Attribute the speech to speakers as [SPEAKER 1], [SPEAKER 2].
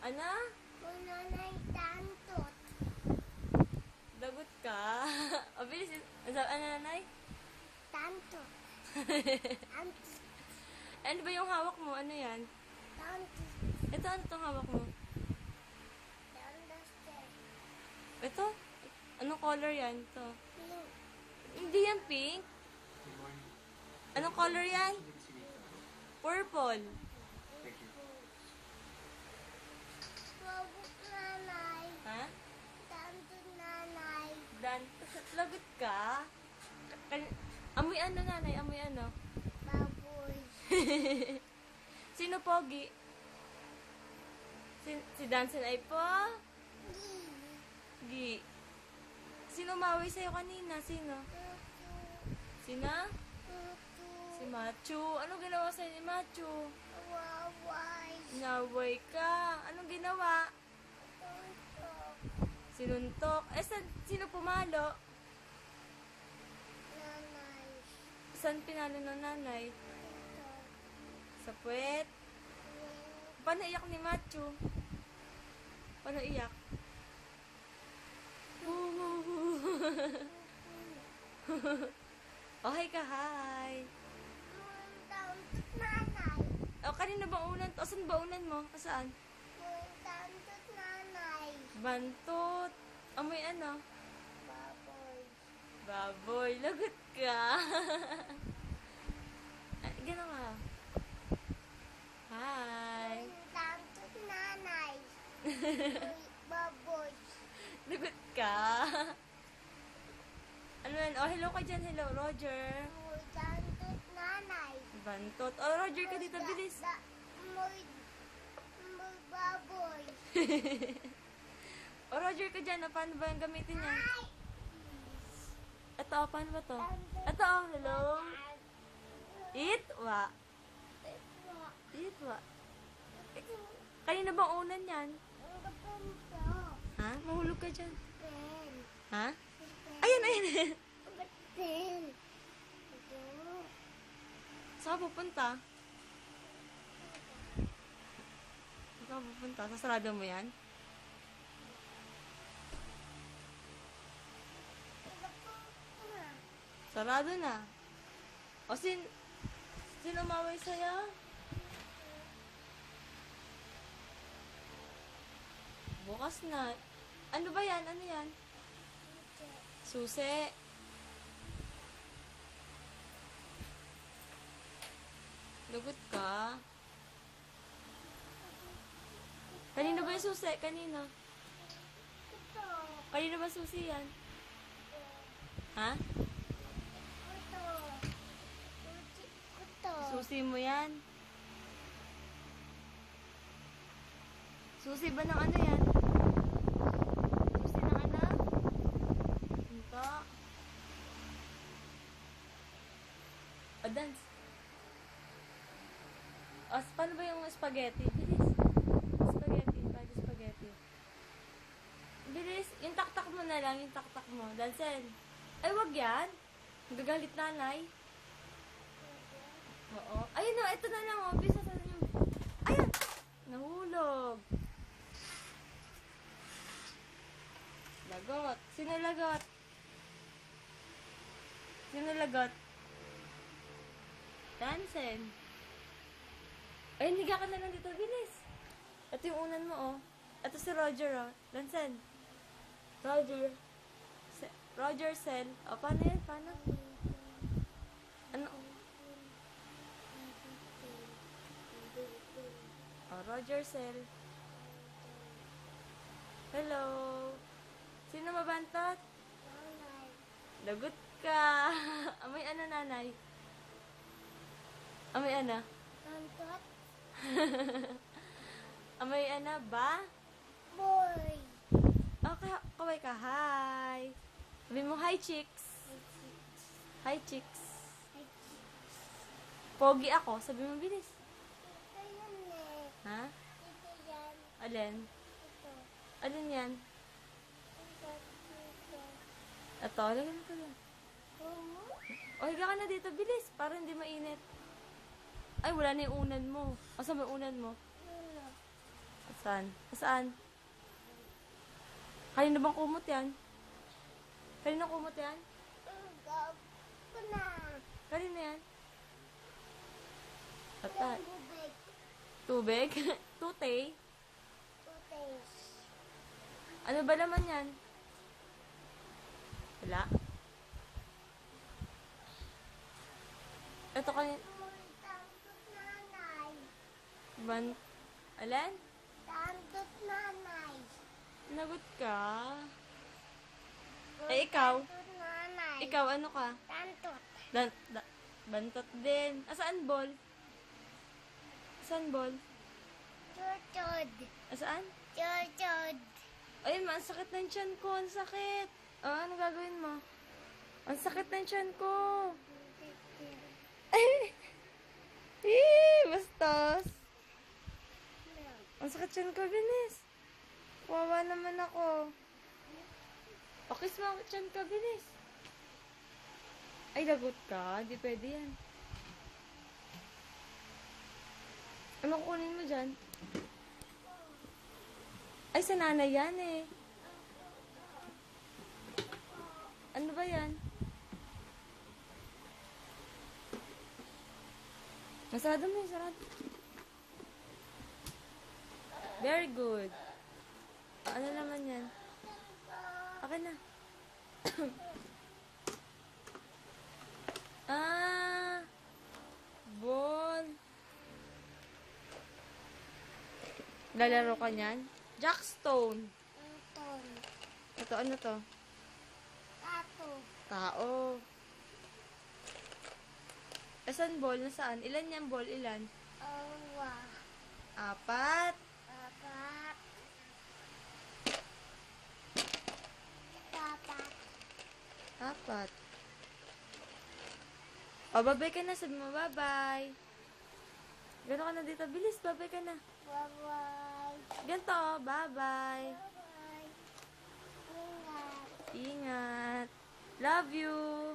[SPEAKER 1] Ano?
[SPEAKER 2] Nanay tantot.
[SPEAKER 1] Dagot ka? O, bilis. Ano, nanay?
[SPEAKER 2] Tantot. Tantot.
[SPEAKER 1] Ano ba yung hawak mo? Ano yan?
[SPEAKER 2] Tantot.
[SPEAKER 1] Ito, ano tong hawak mo?
[SPEAKER 2] Tantot.
[SPEAKER 1] Ito? Anong color yan? Ito.
[SPEAKER 2] Pink.
[SPEAKER 1] Hindi yan pink. Anong color yan? Purple.
[SPEAKER 2] Babuk nanay.
[SPEAKER 1] Ha?
[SPEAKER 2] Tantot nanay.
[SPEAKER 1] Dan, lagot ka? Amoy ano, nanay? Amoy ano?
[SPEAKER 2] Baboy.
[SPEAKER 1] Sino pogi? Si Danson ay po? Gi. Sino maway sa'yo kanina? Sino? Sino? Si Machu. Anong ginawa sa'yo ni Machu?
[SPEAKER 2] Waway.
[SPEAKER 1] Naway ka. Anong ginawa?
[SPEAKER 2] Tantot.
[SPEAKER 1] Sinuntok. Sino pumalo?
[SPEAKER 2] Nanay.
[SPEAKER 1] Saan pinalo ng nanay?
[SPEAKER 2] Ito.
[SPEAKER 1] Sa puwet? Paano iyak ni Machu? Paano iyak? Okay ka, hi.
[SPEAKER 2] Tantot nanay.
[SPEAKER 1] O, kanina ba unan? O, saan ba unan mo? Saan?
[SPEAKER 2] Tantot nanay.
[SPEAKER 1] Bantot. Amoy ano?
[SPEAKER 2] Baboy.
[SPEAKER 1] Baboy. Lagot ka. Gano'n ka. Hi.
[SPEAKER 2] Tantot nanay. Baboy.
[SPEAKER 1] Lagot ka. Ano yan? Oh, hello ka dyan. Hello, Roger.
[SPEAKER 2] Tantot nanay.
[SPEAKER 1] Bantot. Oh, Roger ka dito. Bilis.
[SPEAKER 2] Muy baboy.
[SPEAKER 1] Oh, Roger ka dyan. Oh, paano ba yung gamitin niya?
[SPEAKER 2] Ay!
[SPEAKER 1] Ito, oh, paano ba to? Ito, oh, hello. Itwa. Itwa. Kanina bang unan yan?
[SPEAKER 2] Ang kapunto.
[SPEAKER 1] Ha? Mahulog ka dyan.
[SPEAKER 2] Pen.
[SPEAKER 1] Ha? Ayan, ayan.
[SPEAKER 2] Ba't pen? Ito.
[SPEAKER 1] Saan ka pupunta? Saan ka pupunta? Sasarado mo yan? Sarado na. O, sino maway sa'yo? Bukas na. Ano ba yan? Ano yan? Susi. Lagot ka. Kanino ba yung susi? Kanino?
[SPEAKER 2] Ito.
[SPEAKER 1] Kanino ba susi yan? Ha?
[SPEAKER 2] Ito. Ito.
[SPEAKER 1] Susi mo yan? Susi ba ng ano yan? Susi ng ano? Ito. O, dance. O, paano ba yung spaghetti? Bilis. Spaghetti. Paano spaghetti? Bilis. Yung taktak mo na lang. Yung taktak mo. Dancel. Ay, wag yan. Gagalit nanay. Oo. Ayun na. Ito na lang. O. Bisa sa yung... Ayan! Nahulog. Lagot. Sino lagot? Sino lagot? Dansen. Ay, higa ka na lang dito. Bilis. Ito yung unan mo, oh. Ito si Roger, oh. Dansen. Roger. Roger Cell. O, paano yan? Paano? Ano? Oh, Roger Cell. Hello. Sino mabantot?
[SPEAKER 2] Nanay.
[SPEAKER 1] Lagot ka. Amoy ano, nanay? Amoy ano?
[SPEAKER 2] Tantot.
[SPEAKER 1] Amoy ano ba?
[SPEAKER 2] Boy.
[SPEAKER 1] Okay, kaway ka. Hi. Sabi mo, hi, chicks. Hi, chicks. Pogi ako. Sabi mo, bilis.
[SPEAKER 2] Ito yun eh.
[SPEAKER 1] Ha?
[SPEAKER 2] Ito yan.
[SPEAKER 1] Alin?
[SPEAKER 2] Ito.
[SPEAKER 1] Alin yan?
[SPEAKER 2] Ito. Ito.
[SPEAKER 1] Ito, lagyan ko lang. O, higa ka na dito. Bilis. Para hindi mainit. Ay, wala na yung unan mo. O, saan ba yung unan mo?
[SPEAKER 2] Ano?
[SPEAKER 1] At Saan? Saan? Kanina bang kumot yan? Kanina kumot yan?
[SPEAKER 2] Ito na.
[SPEAKER 1] Kanina yan? Ata.
[SPEAKER 2] Tubig.
[SPEAKER 1] Tubig? Tutay?
[SPEAKER 2] Toothpaste.
[SPEAKER 1] Ano ba naman yan? Wala. Ito kanina.
[SPEAKER 2] Tandot nanay.
[SPEAKER 1] Alan?
[SPEAKER 2] Tandot nanay.
[SPEAKER 1] Nagot ka? Eh, ikaw?
[SPEAKER 2] Tandot nanay.
[SPEAKER 1] Ikaw, ano ka?
[SPEAKER 2] Tandot.
[SPEAKER 1] Bantot din. Asaan ball? Asaan ball?
[SPEAKER 2] Tutod.
[SPEAKER 1] Asaan?
[SPEAKER 2] Tutod.
[SPEAKER 1] Ay, ang sakit ng tiyan ko. Ang sakit. Oh, ano gagawin mo? Ang sakit ng tiyan ko. Bastos. Ang sakit tiyan ko, bilis. Wawa naman ako. Pakis mo ang tiyan ko, bilis. Ay, lagot ka. Hindi pwede yan. Ano kukunin mo dyan? Ay, sa nanay yan eh. Ano ba yan? Masarado mo yung sarado. Very good. Ano naman yan? Akin na. Ball. Lalaro ka niyan? Jackstone.
[SPEAKER 2] Anton.
[SPEAKER 1] Ito, ano to?
[SPEAKER 2] Tato.
[SPEAKER 1] Tao. Asan ball? Nasaan? Ilan yan ball? Ilan?
[SPEAKER 2] Awa.
[SPEAKER 1] 4.
[SPEAKER 2] Apat. Papat.
[SPEAKER 1] 4. O, babay ka na. Sabi mo, bye-bye. Gano'n ka na dito. Bilis, babay ka na.
[SPEAKER 2] Bye-bye.
[SPEAKER 1] Ganto, bye-bye.
[SPEAKER 2] Bye-bye. Ingat.
[SPEAKER 1] Ingat. Love you.